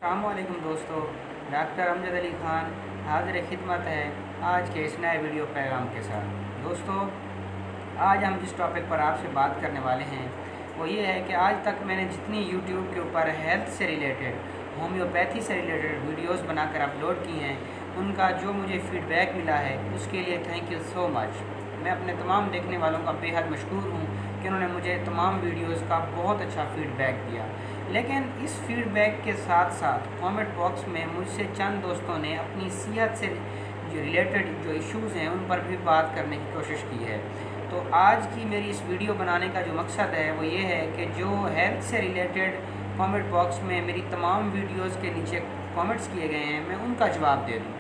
अस्सलामुअलैकुम दोस्तों, डॉक्टर अमजद अली ख़ान हाज़िर खिदमत है आज के इस नए वीडियो पैगाम के साथ। दोस्तों, आज हम जिस टॉपिक पर आपसे बात करने वाले हैं वो ये है कि आज तक मैंने जितनी यूट्यूब के ऊपर हेल्थ से रिलेटेड, होम्योपैथी से रिलेटेड वीडियोस बनाकर अपलोड की हैं, उनका जो मुझे फ़ीडबैक मिला है उसके लिए थैंक यू सो मच। मैं अपने तमाम देखने वालों का बेहद मशकूर हूँ कि उन्होंने मुझे तमाम वीडियोस का बहुत अच्छा फ़ीडबैक दिया। लेकिन इस फीडबैक के साथ साथ कमेंट बॉक्स में मुझसे चंद दोस्तों ने अपनी सेहत से जो रिलेटेड जो इश्यूज़ हैं उन पर भी बात करने की कोशिश की है। तो आज की मेरी इस वीडियो बनाने का जो मकसद है वो ये है कि जो हेल्थ से रिलेटेड कमेंट बॉक्स में मेरी तमाम वीडियोस के नीचे कमेंट्स किए गए हैं, मैं उनका जवाब दे दूँ।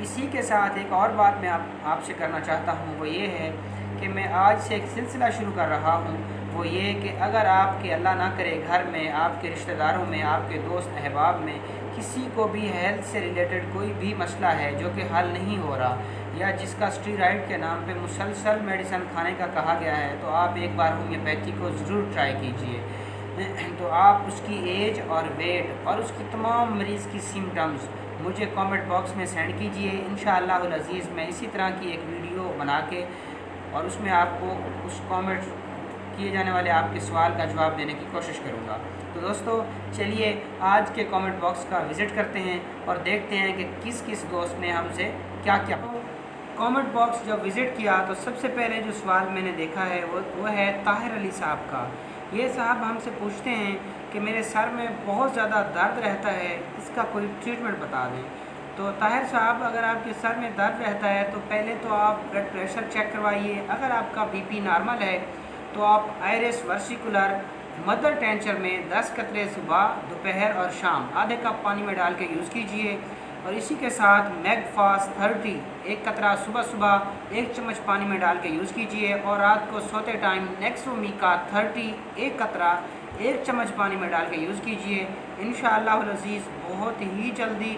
इसी के साथ एक और बात मैं आपसे करना चाहता हूँ, वो ये है कि मैं आज से एक सिलसिला शुरू कर रहा हूँ। वो ये कि अगर आपके अल्लाह ना करे घर में, आपके रिश्तेदारों में, आपके दोस्त अहबाब में किसी को भी हेल्थ से रिलेटेड कोई भी मसला है जो कि हल नहीं हो रहा, या जिसका स्टीरॉयड के नाम पे मुसलसल मेडिसिन खाने का कहा गया है, तो आप एक बार होम्योपैथी को ज़रूर ट्राई कीजिए। तो आप उसकी एज और वेट और उसकी तमाम मरीज़ की सिम्टम्स मुझे कमेंट बॉक्स में सेंड कीजिए। इंशाअल्लाह अज़ीज़ मैं इसी तरह की एक वीडियो बना के और उसमें आपको उस कमेंट किए जाने वाले आपके सवाल का जवाब देने की कोशिश करूँगा। तो दोस्तों, चलिए आज के कमेंट बॉक्स का विज़िट करते हैं और देखते हैं कि किस किस दोस्त ने हमसे क्या क्या कमेंट बॉक्स जब विज़िट किया तो सबसे पहले जो सवाल मैंने देखा है वो है ताहिर अली साहब का। ये साहब हमसे पूछते हैं कि मेरे सर में बहुत ज़्यादा दर्द रहता है, इसका कोई ट्रीटमेंट बता दें। तो ताहिर साहब, अगर आपके सर में दर्द रहता है तो पहले तो आप ब्लड प्रेशर चेक करवाइए। अगर आपका बीपी नॉर्मल है तो आप आयरिस वर्सिकुलर मदर टेंचर में 10 कतरे सुबह, दोपहर और शाम आधे कप पानी में डाल के यूज़ कीजिए। और इसी के साथ मैगफास्ट 30 एक कतरा सुबह सुबह 1 चम्मच पानी में डाल के यूज़ कीजिए। और रात को सोते टाइम नेक्सोमिका 30 एक कतरा 1 चम्मच पानी में डाल के यूज़ कीजिए। इंशाअल्लाह अज़ीज़ बहुत ही जल्दी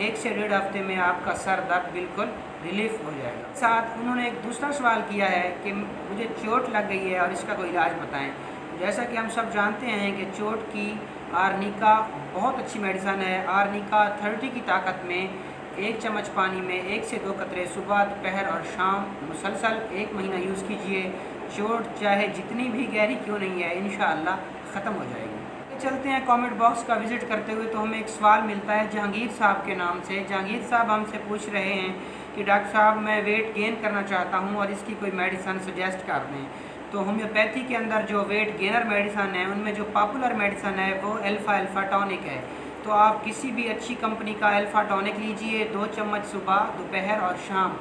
1 से 1.5 हफ्ते में आपका सर दर्द बिल्कुल रिलीफ हो जाएगा। साथ उन्होंने एक दूसरा सवाल किया है कि मुझे चोट लग गई है और इसका कोई इलाज बताएं। जैसा कि हम सब जानते हैं कि चोट की आर्निका बहुत अच्छी मेडिसन है। आर्निका 30 की ताकत में 1 चम्मच पानी में 1 से 2 कतरे सुबह, दोपहर और शाम मुसलसल 1 महीना यूज़ कीजिए। चोट चाहे जितनी भी गहरी क्यों नहीं है, इंशाअल्लाह ख़त्म हो जाएगी। चलते हैं कमेंट बॉक्स का विज़िट करते हुए तो हमें एक सवाल मिलता है जहांगीर साहब के नाम से। जहांगीर साहब हमसे पूछ रहे हैं कि डॉक्टर साहब मैं वेट गेन करना चाहता हूं और इसकी कोई मेडिसन सजेस्ट कर दें। तो होम्योपैथी के अंदर जो वेट गेनर मेडिसन है उनमें जो पॉपुलर मेडिसन है वो अल्फ़ा टॉनिक है। तो आप किसी भी अच्छी कंपनी का अल्फ़ा टॉनिक लीजिए। 2 चम्मच सुबह, दोपहर और शाम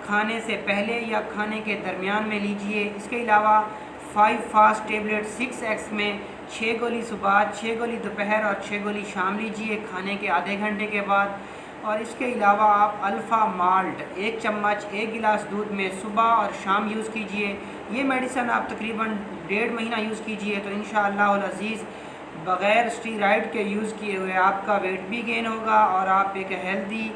खाने से पहले या खाने के दरमियान में लीजिए। इसके अलावा 5 फास्ट टेबलेट 6x में 6 गोली सुबह, 6 गोली दोपहर और 6 गोली शाम लीजिए खाने के आधे घंटे के बाद। और इसके अलावा आप अल्फ़ा माल्ट 1 चम्मच 1 गिलास दूध में सुबह और शाम यूज़ कीजिए। ये मेडिसन आप तकरीबन 1.5 महीना यूज़ कीजिए तो इंशाअल्लाह अज़ीज़ बग़ैर स्टीरॉयड के यूज़ किए हुए आपका वेट भी गेन होगा और आप एक हेल्दी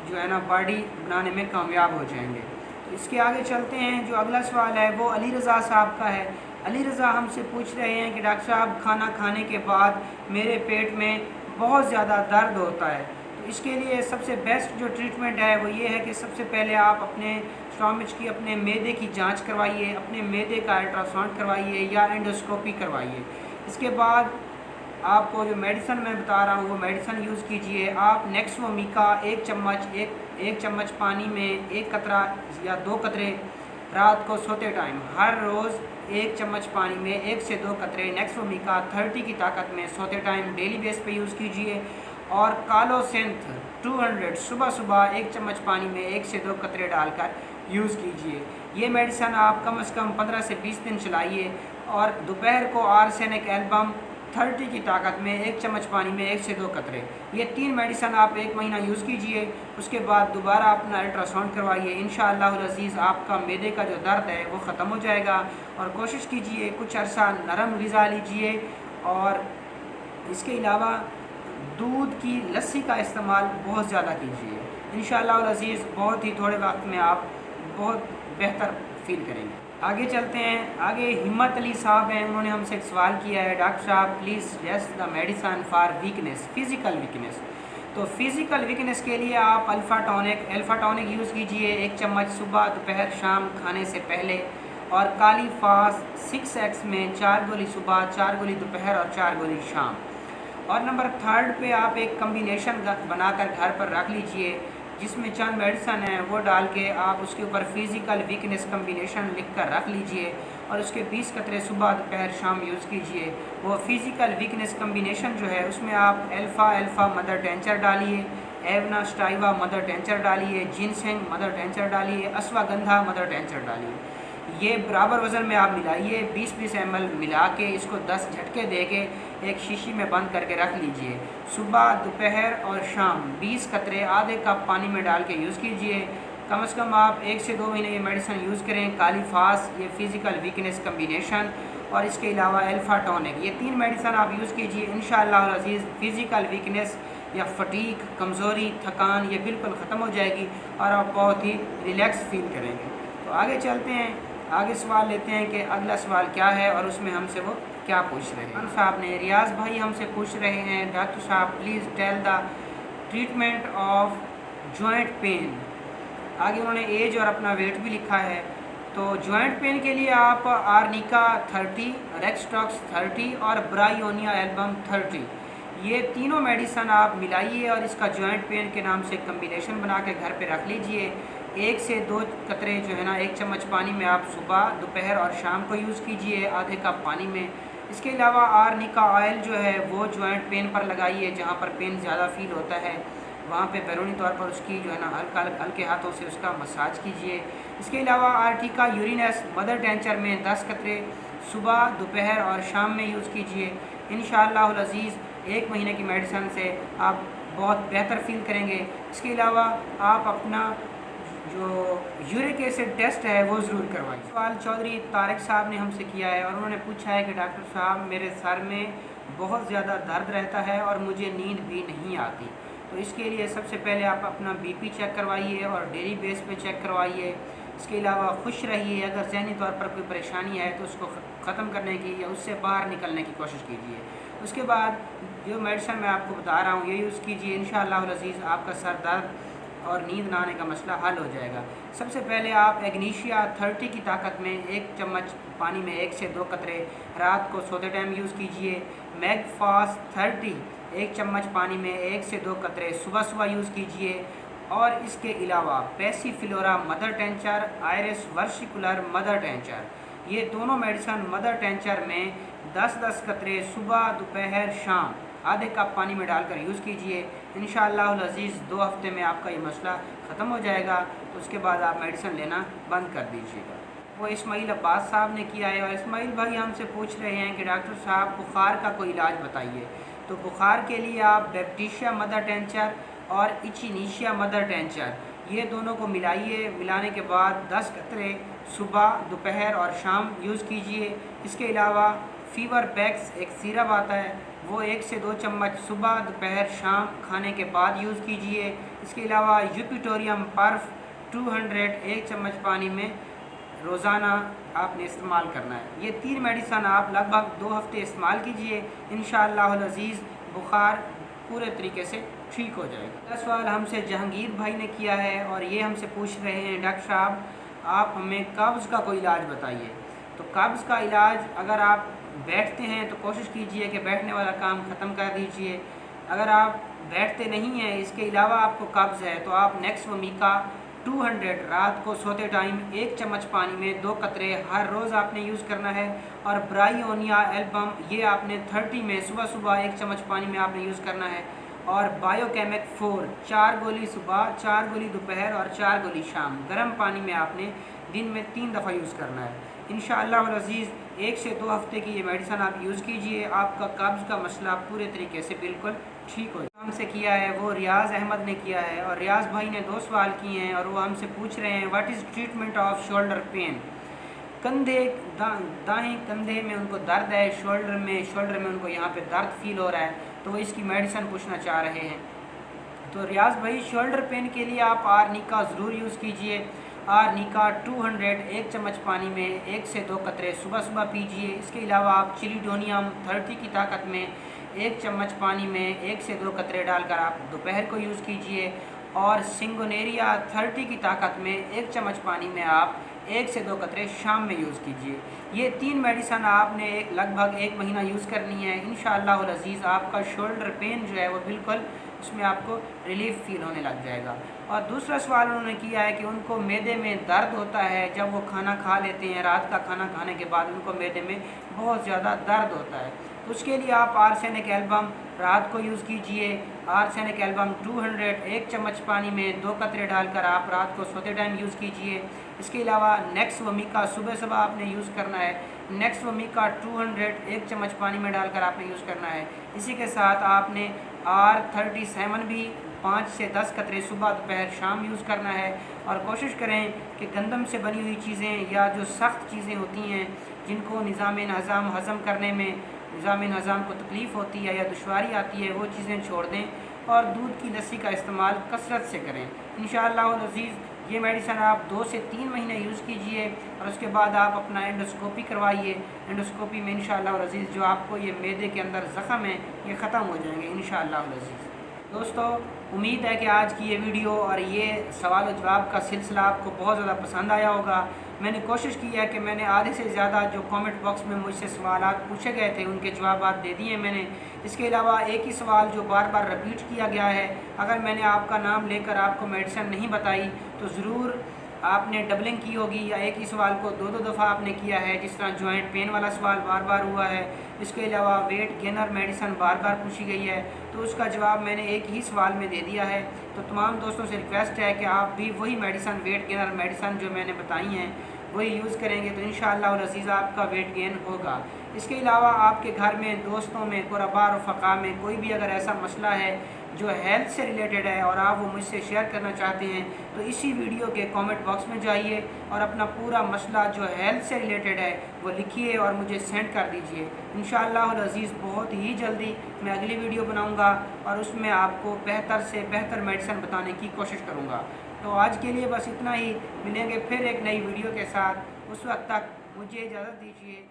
जो है ना बॉडी बनाने में कामयाब हो जाएंगे। तो इसके आगे चलते हैं। जो अगला सवाल है वो अली रज़ा साहब का है। अली रज़ा हमसे पूछ रहे हैं कि डॉक्टर साहब खाना खाने के बाद मेरे पेट में बहुत ज़्यादा दर्द होता है, तो इसके लिए सबसे बेस्ट जो ट्रीटमेंट है वो ये है कि सबसे पहले आप अपने स्टोमच की, अपने मैदे की जांच करवाइए, अपने मैदे का अल्ट्रासाउंड करवाइए या एंडोस्कोपी करवाइए। इसके बाद आपको जो मेडिसन मैं बता रहा हूँ वो मेडिसन यूज़ कीजिए। आप नेक्सोमिका 1 चम्मच पानी में 1 कतरा या 2 कतरे रात को सोते टाइम हर रोज़ 1 चम्मच पानी में 1 से 2 कतरे नेक्सोमिका 30 की ताकत में सोते टाइम डेली बेस पे यूज़ कीजिए। और कालोसेंथ 200 सुबह सुबह 1 चम्मच पानी में 1 से 2 कतरे डालकर यूज़ कीजिए। ये मेडिसन आप कम से कम 15 से 20 दिन चलाइए। और दोपहर को आर्सेनिक एल्बम 30 की ताकत में 1 चम्मच पानी में 1 से 2 कतरे, ये 3 मेडिसन आप 1 महीना यूज़ कीजिए। उसके बाद दोबारा अपना अल्ट्रासाउंड करवाइए। इंशाअल्लाह अज़ीज़ आपका मैदे का जो दर्द है वो ख़त्म हो जाएगा। और कोशिश कीजिए कुछ अर्सा नरम ग़िज़ा लीजिए। और इसके अलावा दूध की लस्सी का इस्तेमाल बहुत ज़्यादा कीजिए। इंशाअल्लाह अज़ीज़ बहुत ही थोड़े वक्त में आप बहुत बेहतर फील करेंगे। आगे चलते हैं। आगे हिम्मत अली साहब हैं, उन्होंने हमसे एक सवाल किया है, डॉक्टर साहब please suggest the medicine for weakness, physical weakness. तो फिज़िकल वीकनेस के लिए आप अल्फ़ा टॉनिक यूज़ कीजिए 1 चम्मच सुबह दोपहर शाम खाने से पहले, और काली फास 6x में 4 गोली सुबह 4 गोली दोपहर और 4 गोली शाम। और नंबर 3 पे आप एक कम्बिनेशन बनाकर घर पर रख लीजिए, जिसमें चंद मेडिसन है वो डाल के आप उसके ऊपर फिज़िकल वीकनेस कम्बिनेशन लिख कर रख लीजिए और उसके 20 कतरे सुबह दोपहर शाम यूज़ कीजिए। वो फिज़िकल वीकनेस कम्बिनेशन जो है उसमें आप अल्फ़ा मदर टेंचर डालिए, एवना स्टाइवा मदर टेंचर डालिए, जिनसेंग मदर टेंचर डालिए, अश्वगंधा मदर टेंचर डालिए। ये बराबर वज़न में आप मिलाइए, 20-20 ml मिला के इसको 10 झटके दे के एक शीशी में बंद करके रख लीजिए। सुबह दोपहर और शाम 20 कतरे आधे कप पानी में डाल के यूज़ कीजिए। कम से कम आप 1 से 2 महीने ये मेडिसिन यूज़ करें, काली फास, ये फिज़िकल वीकनेस कम्बिनेशन और इसके अलावा अल्फ़ा टॉनिक, ये 3 मेडिसिन आप यूज़ कीजिए। इंशाअल्लाह अज़ीज़ फिज़िकल वीकनेस या फटीक, कमज़ोरी, थकान ये बिल्कुल ख़त्म हो जाएगी और आप बहुत ही रिलैक्स फील करेंगे। तो आगे चलते हैं, आगे सवाल लेते हैं कि अगला सवाल क्या है और उसमें हमसे वो क्या पूछ रहे हैं। साहब ने, रियाज भाई हमसे पूछ रहे हैं, डॉक्टर साहब please tell the treatment of joint pain. आगे उन्होंने एज और अपना वेट भी लिखा है। तो जॉइंट पेन के लिए आप आर्निका 30, रेक्सटॉक्स 30 और ब्रायोनिया एल्बम 30, ये तीनों मेडिसन आप मिलाइए और इसका जॉइंट पेन के नाम से कम्बिनेशन बना के घर पे रख लीजिए। 1 से 2 कतरे जो है ना 1 चम्मच पानी में आप सुबह दोपहर और शाम को यूज़ कीजिए आधे कप पानी में। इसके अलावा आर्निका ऑयल जो है वो जॉइंट पेन पर लगाइए, जहाँ पर पेन ज़्यादा फील होता है वहाँ पे बैरूनी तौर पर उसकी जो है ना हल्के हाथों से उसका मसाज कीजिए। इसके अलावा आर्टिका यूरिनस मदर टेंचर में 10 कतरे सुबह दोपहर और शाम में यूज़ कीजिए। इंशाअल्लाह अज़ीज़ 1 महीने की मेडिसिन से आप बहुत बेहतर फील करेंगे। इसके अलावा आप अपना जो यूरिक एसिड टेस्ट है वो ज़रूर करवाइए। सवाल चौधरी तारिक साहब ने हमसे किया है और उन्होंने पूछा है कि डॉक्टर साहब मेरे सर में बहुत ज़्यादा दर्द रहता है और मुझे नींद भी नहीं आती, तो इसके लिए सबसे पहले आप अपना बीपी चेक करवाइए और डेली बेस पे चेक करवाइए। इसके अलावा खुश रहिए, अगर ज़हनी तौर पर कोई परेशानी है तो उसको ख़त्म करने की या उससे बाहर निकलने की कोशिश कीजिए। उसके बाद जो मेडिसिन मैं आपको बता रहा हूँ ये यूज़ कीजिए, इंशाअल्लाह अज़ीज़ आपका सर दर्द और नींद ना आने का मसला हल हो जाएगा। सबसे पहले आप एग्नीशिया 30 की ताकत में 1 चम्मच पानी में 1 से 2 कतरे रात को सोते टाइम यूज़ कीजिए। मैगफास 30 1 चम्मच पानी में 1 से 2 कतरे सुबह यूज़ कीजिए। और इसके अलावा Passiflora mother tincture, iris versicolor mother tincture, ये दोनों मेडिसिन मदर टेंचर में 10-10 कतरे सुबह दोपहर शाम आधे कप पानी में डालकर यूज़ कीजिए। इंशाअल्लाह अज़ीज़ 2 हफ्ते में आपका ये मसला ख़त्म हो जाएगा, तो उसके बाद आप मेडिसिन लेना बंद कर दीजिएगा। वो इस्माइल अब्बास साहब ने किया है और इस्माइल भाई हमसे पूछ रहे हैं कि डॉक्टर साहब बुखार का कोई इलाज बताइए। तो बुखार के लिए आप बैप्टिशिया मदर टेंचर और इचिनीशिया मदर टेंचर ये दोनों को मिलाइए। मिलाने के बाद 10 कतरे सुबह दोपहर और शाम यूज़ कीजिए। इसके अलावा फीवर पैक्स एक सिरप आता है, वो 1 से 2 चम्मच सुबह दोपहर शाम खाने के बाद यूज़ कीजिए। इसके अलावा यूपिटोरियम पर्फ 200 1 चम्मच पानी में रोज़ाना आपने इस्तेमाल करना है। ये 3 मेडिसिन आप लगभग 2 हफ्ते इस्तेमाल कीजिए, इंशाअल्लाह अज़ीज़ बुखार पूरे तरीके से ठीक हो जाएगा। अगला सवाल हमसे जहांगीर भाई ने किया है और ये हमसे पूछ रहे हैं, डॉक्टर साहब आप हमें कब्ज़ का कोई इलाज बताइए। तो कब्ज़ का इलाज, अगर आप बैठते हैं तो कोशिश कीजिए कि बैठने वाला काम ख़त्म कर दीजिए। अगर आप बैठते नहीं हैं, इसके अलावा आपको कब्ज़ है, तो आप नेक्स्ट वमीका 200 रात को सोते टाइम 1 चम्मच पानी में 2 कतरे हर रोज़ आपने यूज़ करना है। और ब्रायोनिया एल्बम ये आपने 30 में सुबह 1 चम्मच पानी में आपने यूज़ करना है। और बायोकेमिक 4 4 गोली सुबह 4 गोली दोपहर और 4 गोली शाम गर्म पानी में आपने दिन में 3 दफ़ा यूज़ करना है। इंशाअल्लाह अज़ीज़ 1 से 2 हफ्ते की ये मेडिसिन आप यूज़ कीजिए, आपका कब्ज़ का मसला पूरे तरीके से बिल्कुल ठीक हो। हमसे किया है वो रियाज़ अहमद ने किया है और रियाज़ भाई ने 2 सवाल किए हैं और वो हमसे पूछ रहे हैं, what is treatment off shoulder pain. कंधे दाएं कंधे में उनको दर्द है, शोल्डर में उनको यहाँ पे दर्द फील हो रहा है, तो वो इसकी मेडिसिन पूछना चाह रहे हैं। तो रियाज़ भाई शोल्डर पेन के लिए आप आर्निका ज़रूर यूज़ कीजिए आर्निका 200 1 चम्मच पानी में 1 से 2 कतरे सुबह सुबह पीजिए। इसके अलावा आप चिलीडोनियम 30 की ताकत में 1 चम्मच पानी में 1 से 2 कतरे डालकर आप दोपहर को यूज़ कीजिए। और सिंगोनेरिया 30 की ताकत में 1 चम्मच पानी में आप 1 से 2 कतरे शाम में यूज़ कीजिए। ये 3 मेडिसन आपने लगभग 1 महीना यूज़ करनी है। इंशाअल्लाह अज़ीज़ आपका शोल्डर पेन जो है वो बिल्कुल उसमें आपको रिलीफ फील होने लग जाएगा। और दूसरा सवाल उन्होंने किया है कि उनको मैदे में दर्द होता है जब वो खाना खा लेते हैं, रात का खाना खाने के बाद उनको मैदे में बहुत ज़्यादा दर्द होता है। तो उसके लिए आप आर्सेनिक एल्बम रात को यूज़ कीजिए। आर्सेनिक एल्बम 200 1 चम्मच पानी में 2 कतरे डालकर आप रात को सोते टाइम यूज़ कीजिए। इसके अलावा नेक्स्ट वोमिका सुबह सुबह आपने यूज़ करना है। नेक्स्ट वोमिका 200 1 चम्मच पानी में डालकर आपने यूज़ करना है। इसी के साथ आपने R37 भी 5 से 10 कतरे सुबह दोपहर शाम यूज़ करना है। और कोशिश करें कि गंदम से बनी हुई चीज़ें या जो सख्त चीज़ें होती हैं जिनको निज़ाम हज़म करने में निज़ाम हज़म को तकलीफ़ होती है या दुश्वारी आती है वो चीज़ें छोड़ दें और दूध की लस्सी का इस्तेमाल कसरत से करें। इंशाअल्लाह अज़ीज़ ये मेडिसन आप 2 से 3 महीने यूज़ कीजिए और उसके बाद आप अपना एंडोस्कोपी करवाइए। एंडोस्कोपी में इंशाअल्लाह अज़ीज़ जो आपको ये मैदे के अंदर ज़ख़म है ये ख़त्म हो जाएंगे इंशाअल्लाह अज़ीज़। दोस्तों उम्मीद है कि आज की ये वीडियो और ये सवाल और जवाब का सिलसिला आपको बहुत ज़्यादा पसंद आया होगा। मैंने कोशिश की है कि मैंने आधे से ज़्यादा जो कमेंट बॉक्स में मुझसे सवालात पूछे गए थे उनके जवाब दे दिए मैंने। इसके अलावा एक ही सवाल जो बार बार रिपीट किया गया है, अगर मैंने आपका नाम लेकर आपको मेडिसिन नहीं बताई तो ज़रूर आपने डबलिंग की होगी या एक ही सवाल को 2-2 दफ़ा आपने किया है। जिस तरह जॉइंट पेन वाला सवाल बार बार हुआ है। इसके अलावा वेट गेनर मेडिसिन बार बार पूछी गई है तो उसका जवाब मैंने एक ही सवाल में दे दिया है। तो तमाम दोस्तों से रिक्वेस्ट है कि आप भी वही मेडिसिन वेट गेनर मेडिसिन जो मैंने बताई हैं वही यूज़ करेंगे तो इंशाअल्लाह अज़ीज़ आपका वेट गेन होगा। इसके अलावा आपके घर में, दोस्तों में, क़ुरबा और फ़क़ा में कोई भी अगर ऐसा मसला है जो हेल्थ से रिलेटेड है और आप वो मुझसे शेयर करना चाहते हैं तो इसी वीडियो के कमेंट बॉक्स में जाइए और अपना पूरा मसला जो हेल्थ से रिलेटेड है वो लिखिए और मुझे सेंड कर दीजिए। इंशाअल्लाह अज़ीज़ बहुत ही जल्दी मैं अगली वीडियो बनाऊंगा और उसमें आपको बेहतर से बेहतर मेडिसिन बताने की कोशिश करूंगा। तो आज के लिए बस इतना ही। मिलेंगे फिर एक नई वीडियो के साथ। उस वक्त तक मुझे इजाज़त दीजिए।